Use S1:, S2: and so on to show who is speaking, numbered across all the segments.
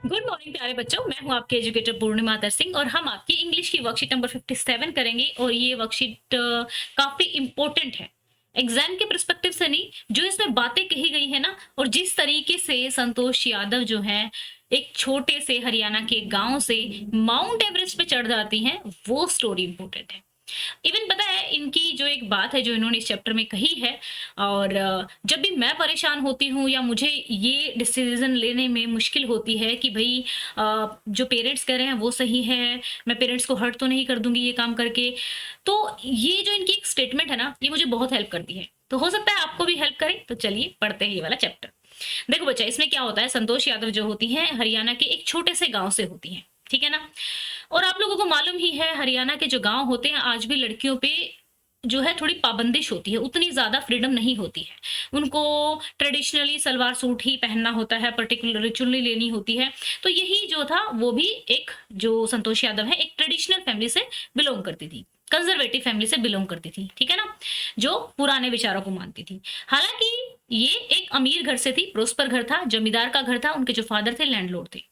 S1: Good morning प्यारे बच्चों, मैं हूं आपके एजुकेटर पूर्णिमा दर सिंह और हम आपकी इंग्लिश की वर्कशीट नंबर 57 करेंगे। और ये वर्कशीट काफी इंपॉर्टेंट है एग्जाम के पर्सपेक्टिव से। नहीं, जो इसमें बातें कही गई है ना, और जिस तरीके से संतोष यादव जो है एक छोटे से हरियाणा के गांव से माउंट एवरेस्ट पे चढ़ जाती हैं, वो स्टोरी इंपॉर्टेंट है। इवन पता है इनकी जो एक बात है जो इन्होंने इस चैप्टर में कही है। और जब भी मैं परेशान होती हूँ या मुझे ये डिसीजन लेने में मुश्किल होती है कि भाई जो पेरेंट्स कह रहे हैं वो सही है, मैं पेरेंट्स को हर्ट तो नहीं कर दूंगी ये काम करके, तो ये जो इनकी एक स्टेटमेंट है ना, ये मुझे बहुत हेल्प करती है। तो हो सकता है आपको भी हेल्प करे। तो चलिए पढ़ते हैं ये वाला चैप्टर। देखो बच्चा, इसमें क्या होता है, संतोष यादव जो होती हैं हरियाणा के एक छोटे से गांव से होती हैं, ठीक है ना। और आप लोगों को मालूम ही है हरियाणा के जो गांव होते हैं आज भी लड़कियों पे जो है थोड़ी पाबंदिश होती है, उतनी ज्यादा फ्रीडम नहीं होती है। उनको ट्रेडिशनली सलवार सूट ही पहनना होता है, पर्टिकुलर चुन्नी लेनी होती है। तो यही जो था वो भी एक जो संतोष यादव है एक ट्रेडिशनल फैमिली से बिलोंग करती थी, कंजर्वेटिव फैमिली से बिलोंग करती थी, ठीक है ना, जो पुराने विचारों को मानती थी। हालांकि ये एक अमीर घर से थी, प्रोस्पर घर था, जमींदार का घर था। उनके जो फादर थे लैंडलॉर्ड थे।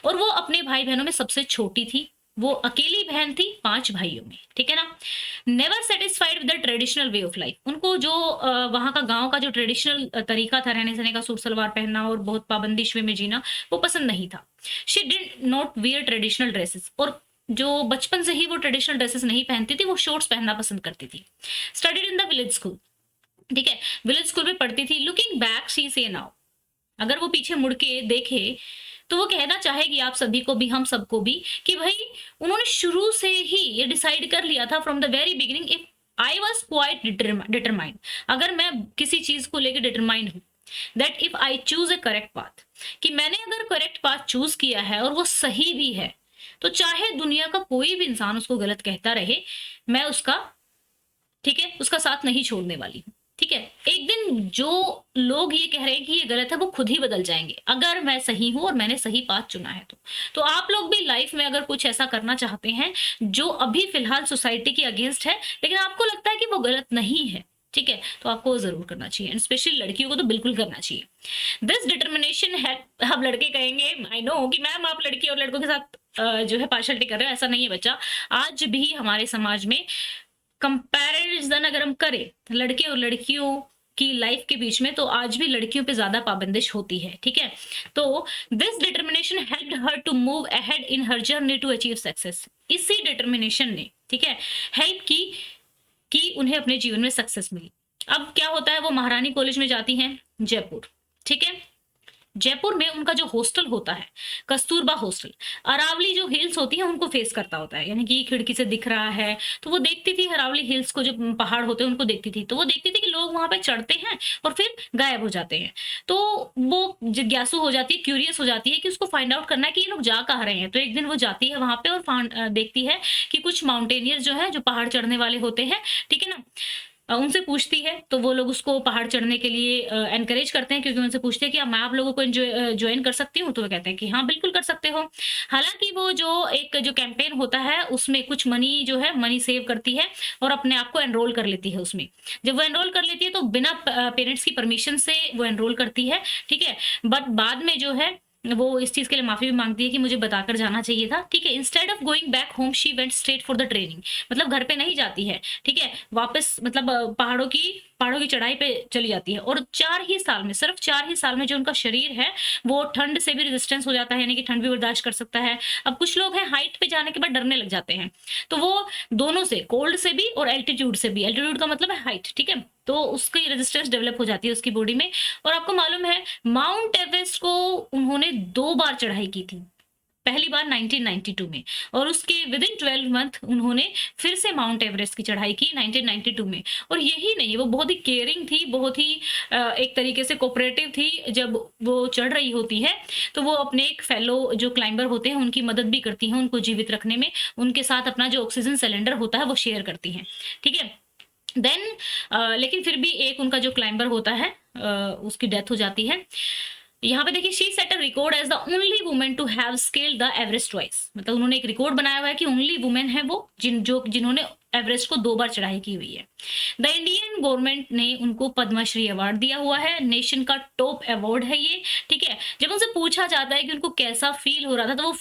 S1: और वो अपने भाई बहनों में सबसे छोटी थी। वो अकेली बहन थी 5 भाइयों में, ठीक है ना। Never satisfied with the traditional way of life. उनको जो वहां का गांव का जो ट्रेडिशनल तरीका था रहने सहने का, सूट सलवार पहनना और बहुत पाबंदिश वे में जीना, वो पसंद नहीं था। She did not wear traditional dresses. और जो बचपन से ही वो ट्रेडिशनल ड्रेसेस नहीं पहनती थी, वो शॉर्ट्स पहनना पसंद करती थी। Studied in the village school, ठीक है, विलेज स्कूल में पढ़ती थी। लुकिंग बैक शी से नाउ, अगर वो पीछे मुड़ के देखे तो वो कहना चाहेगी आप सभी को भी, हम सबको भी, कि भाई उन्होंने शुरू से ही ये डिसाइड कर लिया था from the very beginning, if I was quite determined, अगर मैं किसी चीज को लेकर डिटरमाइंड हूं, that if I choose A correct path, कि मैंने अगर करेक्ट पाथ चूज किया है और वो सही भी है, तो चाहे दुनिया का कोई भी इंसान उसको गलत कहता रहे, मैं उसका, ठीक है, उसका साथ नहीं छोड़ने वाली हूँ। ठीक है, एक दिन जो लोग ये कह रहे हैं कि ये गलत है, वो खुद ही बदल जाएंगे अगर मैं सही हूं और मैंने सही पाथ चुना है। तो आप लोग भी लाइफ में अगर कुछ ऐसा करना चाहते हैं जो अभी फिलहाल सोसाइटी के अगेंस्ट है, लेकिन आपको लगता है कि वो गलत नहीं है, ठीक है, तो आपको जरूर करना चाहिए। एंड स्पेशली लड़कियों को तो बिल्कुल करना चाहिए। दिस डिटर्मिनेशन है। अब लड़के कहेंगे आई नो कि मैम आप लड़की और लड़कों के साथ जो है पार्शलिटी कर रहे हो, ऐसा नहीं है बच्चा। आज भी हमारे समाज में कंपैरिजन अगर हम करें लड़के और लड़कियों की लाइफ के बीच में, तो आज भी लड़कियों पे ज्यादा पाबंदिश होती है, ठीक है। तो this determination helped her to move ahead in her journey to achieve success. इसी डिटर्मिनेशन ने, ठीक है, हेल्प की कि उन्हें अपने जीवन में सक्सेस मिली। अब क्या होता है, वो महारानी कॉलेज में जाती हैं जयपुर, ठीक है। जयपुर में उनका जो हॉस्टल होता है, कस्तूरबा हॉस्टल, अरावली जो हिल्स होती है उनको फेस करता होता है, यानी कि खिड़की से दिख रहा है। तो वो देखती थी अरावली हिल्स को, जो पहाड़ होते हैं उनको देखती थी। तो वो देखती थी कि लोग वहां पे चढ़ते हैं और फिर गायब हो जाते हैं। तो वो जिज्ञासु हो जाती है, क्यूरियस हो जाती है कि उसको फाइंड आउट करना है कि ये लोग जा कहाँ रहे हैं। तो एक दिन वो जाती है वहां पे और देखती है कि कुछ माउंटेनियर जो है, जो पहाड़ चढ़ने वाले होते हैं, ठीक है ना, उनसे पूछती है। तो वो लोग उसको पहाड़ चढ़ने के लिए एनकरेज करते हैं, क्योंकि उनसे पूछते हैं कि मैं आप लोगों को ज्वाइन कर सकती हूँ। तो वो कहते हैं कि हाँ बिल्कुल कर सकते हो। हालांकि वो जो कैंपेन होता है उसमें कुछ मनी जो है, मनी सेव करती है और अपने आप को एनरोल कर लेती है उसमें। जब वो एनरोल कर लेती है तो बिना पेरेंट्स की परमिशन से वो एनरोल करती है, ठीक है। बट बाद में जो है वो इस चीज के लिए माफी भी मांगती है कि मुझे बताकर जाना चाहिए था, ठीक है। Instead of going back home she went straight for the training. मतलब घर पे नहीं जाती है, ठीक है, वापस मतलब पहाड़ों की चढ़ाई पे चली जाती है। और 4 ही साल में, सिर्फ 4 ही साल में जो उनका शरीर है वो ठंड से भी रेजिस्टेंस हो जाता है, यानी कि ठंड भी बर्दाश्त कर सकता है। अब कुछ लोग हैं हाइट पे जाने के बाद डरने लग जाते हैं, तो वो दोनों से, कोल्ड से भी और एल्टीट्यूड से भी, एल्टीट्यूड का मतलब है हाइट, ठीक है, तो उसकी रेजिस्टेंस डेवलप हो जाती है उसकी बॉडी में। और आपको मालूम है माउंट एवरेस्ट को उन्होंने 2 बार चढ़ाई की थी। पहली बार 1992 में, और उसके विद इन 12 मंथ उन्होंने फिर से माउंट एवरेस्ट की चढ़ाई की 1992 में। और यही नहीं, वो बहुत ही केयरिंग थी, बहुत ही एक तरीके से कोऑपरेटिव थी। जब वो चढ़ रही होती है तो वो अपने एक फेलो जो क्लाइंबर होते हैं उनकी मदद भी करती हैं, उनको जीवित रखने में। उनके साथ अपना जो ऑक्सीजन सिलेंडर होता है वो शेयर करती हैं, ठीक है। देन लेकिन फिर भी एक उनका जो क्लाइंबर होता है उसकी डेथ हो जाती है। यहाँ पे देखिए, she set a record as the only women to have scaled the Everest twice. मतलब उन्होंने एक रिकॉर्ड बनाया हुआ है कि ओनली वुमेन है वो जिन्होंने एवरेस्ट को 2 बार चढ़ाई की हुई है। द इंडियन गवर्नमेंट ने उनको पद्मश्री अवार्ड दिया हुआ है, नेशन का टॉप अवार्ड है ये, ठीक है। जब उनसे पूछा जाता है कि उनको कैसा फील हो रहा था, तो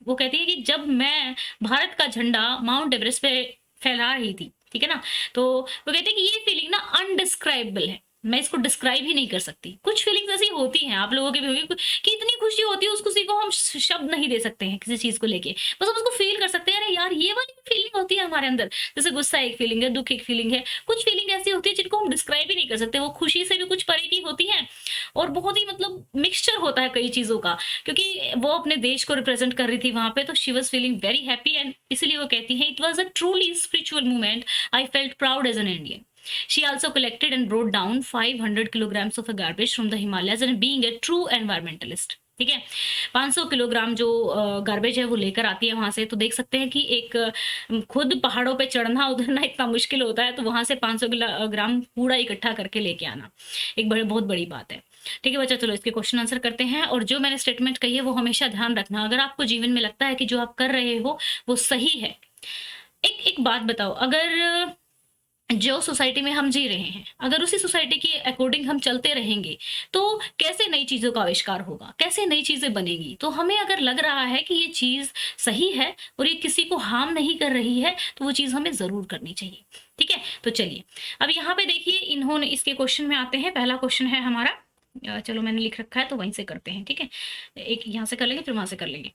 S1: वो कहती है कि जब मैं भारत का झंडा माउंट एवरेस्ट पे फहरा रही थी, ठीक है ना, तो वो कहते हैं कि ये फीलिंग ना अनडिस्क्राइबेबल है, मैं इसको डिस्क्राइब ही नहीं कर सकती। कुछ फीलिंग्स ऐसी होती हैं, आप लोगों की भी होगी कि इतनी खुशी होती है, उस खुशी को हम शब्द नहीं दे सकते हैं किसी चीज को लेके, बस हम उसको फील कर सकते हैं। अरे यार, ये वाली फीलिंग होती है हमारे अंदर, जैसे गुस्सा एक फीलिंग है, दुख एक फीलिंग है, कुछ फीलिंग ऐसी होती है जिनको हम डिस्क्राइब ही नहीं कर सकते। वो खुशी से भी कुछ परे की होती है, और बहुत ही मतलब मिक्सचर होता है कई चीजों का, क्योंकि वो अपने देश को रिप्रेजेंट कर रही थी वहां पे, तो she was feeling very happy, and इसलिए वो कहती है, it was a truly spiritual movement, I felt proud as an Indian. She also collected and brought down 500 kilograms of a garbage from the Himalayas and being a true environmentalist. ठीक है, 500 kilogram जो garbage है वो लेकर आती है वहां से, तो देख सकते हैं कि एक खुद पहाड़ों पे चढ़ना उतरना इतना मुश्किल होता है, तो वहां से 500 ग्राम कूड़ा इकट्ठा करके लेके आना एक बहुत बड़ी बात है। ठीक है बच्चा, चलो इसके क्वेश्चन आंसर करते हैं। और जो मैंने स्टेटमेंट कही है वो हमेशा ध्यान रखना, अगर आपको जीवन में लगता है कि जो आप कर रहे हो वो सही है। एक बात बताओ, अगर जो सोसाइटी में हम जी रहे हैं, अगर उसी सोसाइटी के अकॉर्डिंग हम चलते रहेंगे, तो कैसे नई चीज़ों का आविष्कार होगा, कैसे नई चीज़ें बनेगी। तो हमें अगर लग रहा है कि ये चीज़ सही है और ये किसी को हार्म नहीं कर रही है, तो वो चीज़ हमें ज़रूर करनी चाहिए। ठीक है, तो चलिए अब यहाँ पे देखिए, इन्होंने इसके क्वेश्चन में आते हैं। पहला क्वेश्चन है हमारा, चलो मैंने लिख रखा है तो वहीं से करते हैं। ठीक है, एक यहाँ से कर लेंगे फिर वहां से कर लेंगे।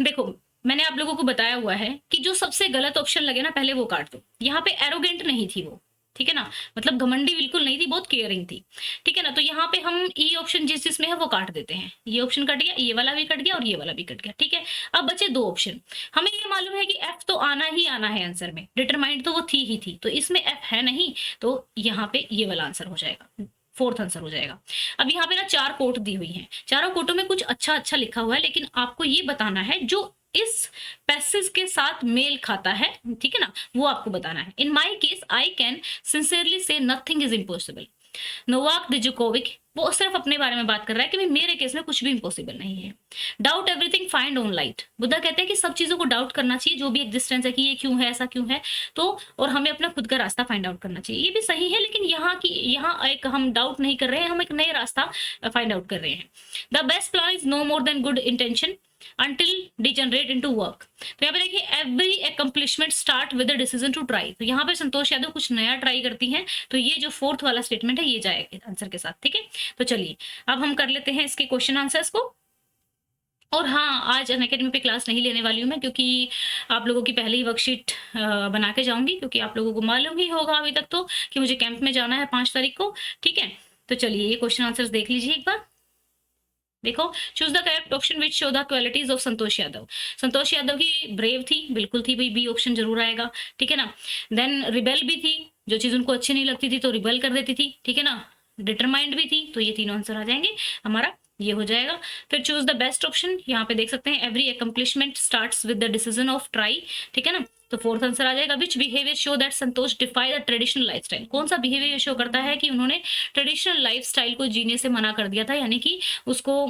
S1: देखो, मैंने आप लोगों को बताया हुआ है कि जो सबसे गलत ऑप्शन लगे ना, पहले वो काट दो। यहाँ पे एरोगेंट नहीं थी वो, ठीक है ना, मतलब घमंडी बिल्कुल नहीं थी, बहुत केयरिंग थी। ठीक है ना, तो यहाँ पे हम ई ऑप्शन जिसमें है वो काट देते हैं। ये ऑप्शन कट गया, ये वाला भी कट गया और ये वाला भी कट गया। ठीक है, अब बचे 2 ऑप्शन। हमें ये मालूम है कि एफ तो आना ही आना है आंसर में, डिटरमाइंड तो वो थी ही थी, तो इसमें एफ है नहीं, तो यहाँ पे ये वाला आंसर हो जाएगा, 4th आंसर हो जाएगा। अब यहाँ पे ना 4 कोट दी हुई हैं, चारों कोटों में कुछ अच्छा लिखा हुआ है, लेकिन आपको ये बताना है जो इस पैसेज के साथ मेल खाता है, ठीक है ना, वो आपको बताना है। In my case I can sincerely say nothing is impossible. Novak Djokovic वो सिर्फ अपने बारे में बात कर रहा है कि भाई मेरे केस में कुछ भी इम्पॉसिबल नहीं है। Doubt everything find on light, Buddha कहते हैं कि सब चीजों को डाउट करना चाहिए, जो भी एग्जिस्टेंस है कि ये क्यों है, ऐसा क्यों है, तो और हमें अपना खुद का रास्ता फाइंड आउट करना चाहिए। ये भी सही है, लेकिन यहाँ एक हम डाउट नहीं कर रहे हैं, हम एक नए रास्ता फाइंड आउट कर रहे हैं। The best plan is no more than good intention until degenerate into work। तो यहाँ पे देखिए, every accomplishment start with a decision to try। तो यहाँ पे संतोष यादव कुछ नया ट्राई करती हैं, तो ये जो 4th वाला स्टेटमेंट है ये जाएगा आंसर के साथ। ठीक है, तो चलिए अब हम कर लेते हैं इसके क्वेश्चन आंसर्स को। और हाँ, आज अनअकैडमी पे क्लास नहीं लेने वाली हूँ मैं, क्योंकि आप लोगों की पहले ही वर्कशीट बना के जाऊंगी, क्योंकि आप लोगों को मालूम ही होगा अभी तक तो कि मुझे कैंप में जाना है 5 तारीख को। ठीक है, तो चलिए ये क्वेश्चन आंसर्स देख लीजिए एक बार। देखो, choose the correct option which show the qualities of Santosh Yadav. Santosh Yadav की ब्रेव थी, बिल्कुल थी भाई, बी ऑप्शन जरूर आएगा। ठीक है ना, देन रिबेल भी थी, जो चीज उनको अच्छी नहीं लगती थी तो रिबेल कर देती थी। ठीक है ना, डिटरमाइंड भी थी, तो ये तीनों आंसर आ जाएंगे हमारा, ये हो जाएगा। फिर चूज द बेस्ट ऑप्शन, यहाँ पे देख सकते हैं every accomplishment starts with the decision of try. ठीक है ना, तो 4th आंसर आ जाएगा। Which behaviour show that Santosh defy the traditional lifestyle, कौन सा बिहेवियर शो करता है कि उन्होंने ट्रेडिशनल लाइफस्टाइल को जीने से मना कर दिया था, यानी कि उसको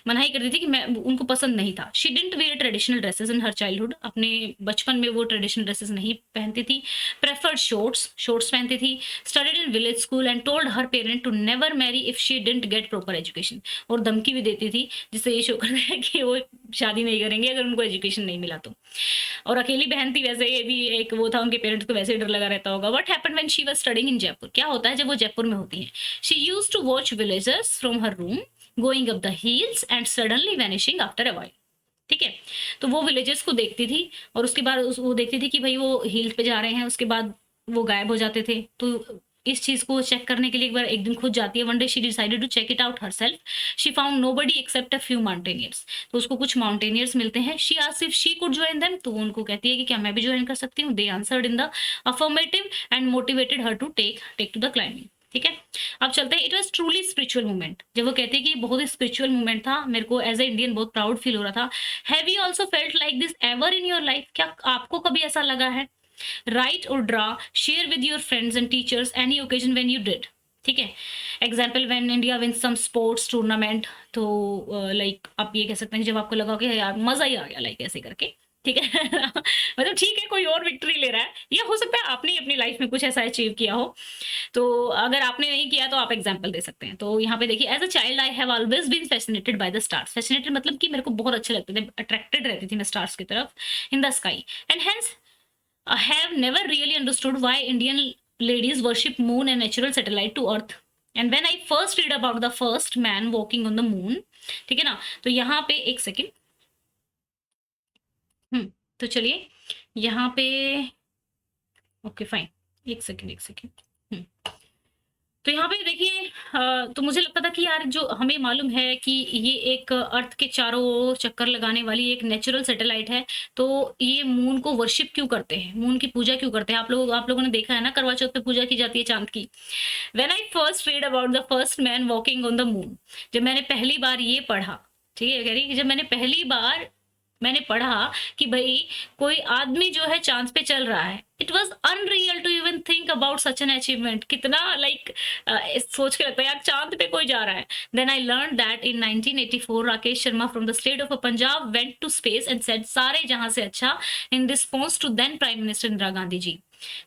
S1: मनाही कर दी थी कि मैं उनको पसंद नहीं था। She didn't wear traditional dresses in her childhood, अपने बचपन में वो ट्रेडिशनल ड्रेसेस नहीं पहनती थी। प्रेफर्ड शॉर्ट्स पहनती थी। Studied in village school and told her parent to never marry if she didn't get proper education, और धमकी भी देती थी, जिससे ये शो करता है कि वो शादी नहीं करेंगे अगर उनको एजुकेशन नहीं मिला तो। और अकेली बहन थी, वैसे ये भी एक वो था, उनके पेरेंट्स को वैसे ही डर लगा रहता होगा। What happened when she was studying in Jaipur, क्या होता है जब वो जयपुर में होती हैं। She used to watch villagers from her room going up the hills and suddenly vanishing after a while. ठीक है, तो वो विलेजर्स को देखती थी और उसके बाद वो देखती थी कि भाई वो हिल्स पे जा रहे हैं, उसके बाद वो गायब हो जाते थे। तो इस चीज को चेक करने के लिए एक दिन खुद जाती है। One day she decided to check it out herself. She found nobody except a few mountaineers, तो उसको कुछ माउंटेनियर्स मिलते हैं। She asked if she could join them, तो वो उनको कहती है कि क्या मैं भी ज्वाइन कर सकती हूँ। They answered in the affirmative and motivated her to take to the climbing. ठीक है, अब चलते हैं। It was truly spiritual movement, जब वो कहते हैं कि बहुत ही स्पिरिचुअल मूवमेंट था, मेरे को एज ए इंडियन बहुत प्राउड फील हो रहा था। Have you also felt like this ever in your life, क्या आपको कभी ऐसा लगा है। राइट और draw, share with your friends and teachers any occasion when you did. ठीक है, example when India win some sports tournament, तो लाइक आप ये कह सकते हैं जब आपको लगा कि यार मजा ही आ गया, लाइक ऐसे करके। ठीक है। मतलब ठीक है, कोई और विक्ट्री ले रहा है, या हो सकता है आपने अपनी लाइफ में कुछ ऐसा अचीव किया हो। तो अगर आपने नहीं किया तो आप एग्जाम्पल दे सकते हैं। तो यहाँ पे देखिए, as a child I have always been fascinated by the stars. Fascinated मतलब कि मेरे को बहुत अच्छे लगते थे, अट्रैक्टेड रहती थी मैं स्टार्स की तरफ, in the sky, and hence I have never really understood why Indian ladies worship moon and natural satellite to earth. And when I first read about the first man walking on the moon, ठीक है ना, तो यहाँ पे एक second, तो चलिए यहाँ पे, ओके फाइन, एक सेकेंड एक सेकेंड। तो यहाँ पे देखिए, तो मुझे लगता था कि यार जो हमें मालूम है कि ये एक अर्थ के चारों ओर चक्कर लगाने वाली एक नेचुरल सैटेलाइट है, तो ये मून को वर्शिप क्यों करते हैं, मून की पूजा क्यों करते हैं? आप लोगों ने देखा है ना, करवा चौथ पे पूजा की जाती है चांद की। When I first read about the first man walking on the moon, जब मैंने पहली बार ये पढ़ा, ठीक है, कह रही कि जब मैंने पढ़ा कि भाई कोई आदमी जो है चांद पे चल रहा है, it was unreal to even think about such an achievement. कितना लाइक सोच के लगता है यार चांद पे कोई जा रहा है। Then I learn that in 1984 Rakesh Sharma from the state of Punjab went to space and said सारे जहां से अच्छा, in response to then prime minister Indira Gandhi ji.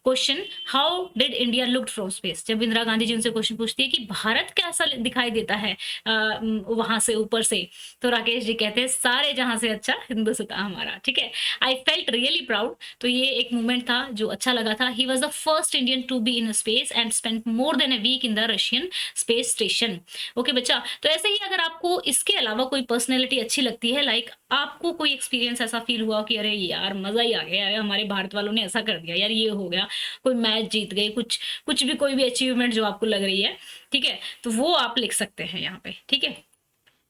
S1: Question, how did India looked from space? जब इंदिरा गांधी जी उनसे क्वेश्चन पूछती है कि भारत कैसा दिखाई देता है वहां से ऊपर से, तो राकेश जी कहते हैं सारे जहां से अच्छा हिंदुस्तान हमारा। ठीक है, आई फेल्ट रियली प्राउड। तो ये एक मोमेंट था जो अच्छा लगा था। He was the first Indian to be in space and spend more than a week in the Russian space station. Okay बच्चा, तो ऐसे ही अगर आपको इसके अलावा कोई पर्सनैलिटी अच्छी लगती है, लाइक आपको कोई एक्सपीरियंस ऐसा फील हुआ कि अरे यार मजा ही आ गया यार, हमारे भारत वालों ने ऐसा कर दिया यार, ये हो गया, कोई मैच जीत गए, कुछ भी, कोई भी अचीवमेंट जो आपको लग रही है, ठीक है, तो वो आप लिख सकते हैं यहाँ पे। ठीक है,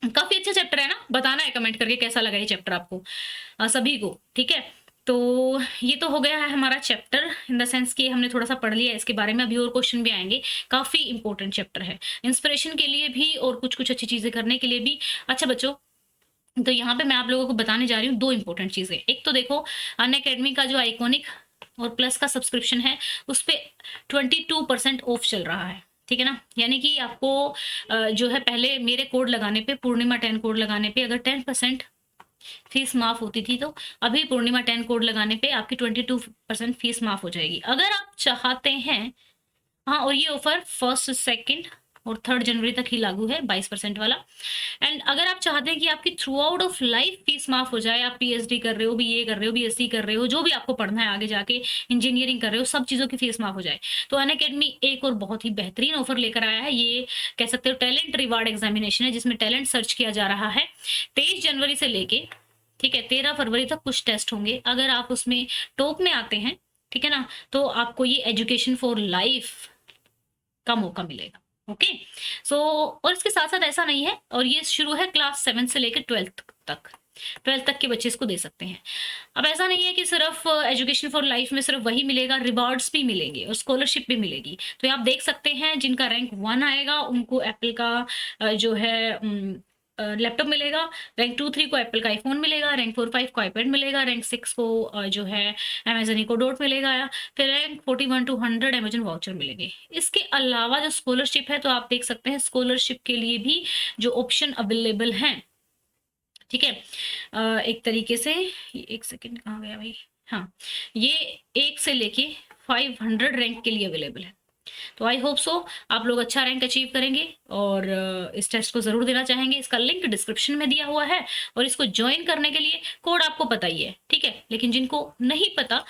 S1: काफी अच्छा चैप्टर है ना, बताना है कमेंट करके कैसा लगा ये चैप्टर आपको, सभी को। ठीक है, तो ये तो हो गया है हमारा चैप्टर, इन द सेंस कि हमने थोड़ा सा पढ़ लिया इसके बारे में। अभी और क्वेश्चन भी आएंगे, काफी इंपॉर्टेंट चैप्टर है, इंस्पिरेशन के लिए भी और कुछ अच्छी चीजें करने के लिए भी। अच्छा बच्चों, तो यहाँ पे मैं आप लोगों को बताने जा रही हूँ दो इंपॉर्टेंट चीजें। एक तो देखो, अनअकैडमी का जो आइकॉनिक और प्लस का सब्सक्रिप्शन है, उस पर 22% ऑफ चल रहा है। ठीक है ना, यानी कि आपको जो है पहले मेरे कोड लगाने पे, पूर्णिमा 10 कोड लगाने पे अगर 10% फीस माफ होती थी, तो अभी पूर्णिमा 10 कोड लगाने पे आपकी 22% फीस माफ हो जाएगी, अगर आप चाहते हैं। हाँ, और ये ऑफर 1, 2 और 3 जनवरी तक ही लागू है, 22% वाला। एंड अगर आप चाहते हैं कि आपकी through out of life fees माफ हो जाए, आप पीएचडी कर रहे हो, बीए कर रहे हो, बीएससी कर रहे हो, जो भी आपको पढ़ना है आगे जाके, इंजीनियरिंग कर रहे हो, सब चीजों की फीस माफ हो जाए, तो अनअकैडमी एक और बहुत ही बेहतरीन ऑफर लेकर आया है। ये कह सकते हो टैलेंट रिवार्ड एग्जामिनेशन है, जिसमें टैलेंट सर्च किया जा रहा है। 23 जनवरी से लेके, ठीक है, 13 फरवरी तक कुछ टेस्ट होंगे। अगर आप उसमें टॉप में आते हैं, ठीक है ना, तो आपको ये एजुकेशन फॉर लाइफ का मौका मिलेगा। ओके, सो और इसके साथ साथ ऐसा नहीं है, और ये शुरू है क्लास 7 से लेकर 12th तक के बच्चे इसको दे सकते हैं। अब ऐसा नहीं है कि सिर्फ एजुकेशन फॉर लाइफ में सिर्फ वही मिलेगा, रिवार्ड्स भी मिलेंगे और स्कॉलरशिप भी मिलेगी। तो आप देख सकते हैं जिनका रैंक 1 आएगा उनको एप्पल का जो है लैपटॉप मिलेगा, रैंक 2-3 को एप्पल का आईफोन मिलेगा, रैंक 4-5 को आईपैड मिलेगा, रैंक 6 को जो है अमेजन इको डॉट मिलेगा, फिर रैंक 41 to 100 अमेजन वाउचर मिलेंगे। इसके अलावा जो स्कॉलरशिप है, तो आप देख सकते हैं स्कॉलरशिप के लिए भी जो ऑप्शन अवेलेबल हैं। ठीक है, एक तरीके से, एक सेकेंड कहाँ गया भाई, हाँ, ये 1 से लेके 500 रैंक के लिए अवेलेबल है। तो आई होप सो आप लोग अच्छा रैंक अचीव करेंगे और इस टेस्ट को जरूर देना चाहेंगे। इसका लिंक डिस्क्रिप्शन में दिया हुआ है, और इसको ज्वाइन करने के लिए कोड आपको पता ही है, ठीक है, लेकिन जिनको नहीं पता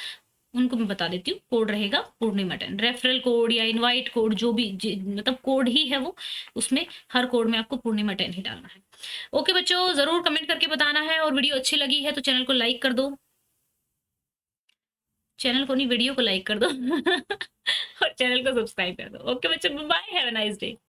S1: उनको मैं बता देती हूँ। कोड रहेगा पूर्णिमा 10, रेफरल कोड या इनवाइट कोड, जो भी मतलब कोड ही है वो, उसमें हर कोड में आपको पूर्णिमा 10 ही डालना है। ओके बच्चों, जरूर कमेंट करके बताना है, और वीडियो अच्छी लगी है तो चैनल को लाइक कर दो, चैनल को नहीं वीडियो को लाइक कर दो और चैनल को सब्सक्राइब कर दो। ओके बच्चों, bye, have a nice day.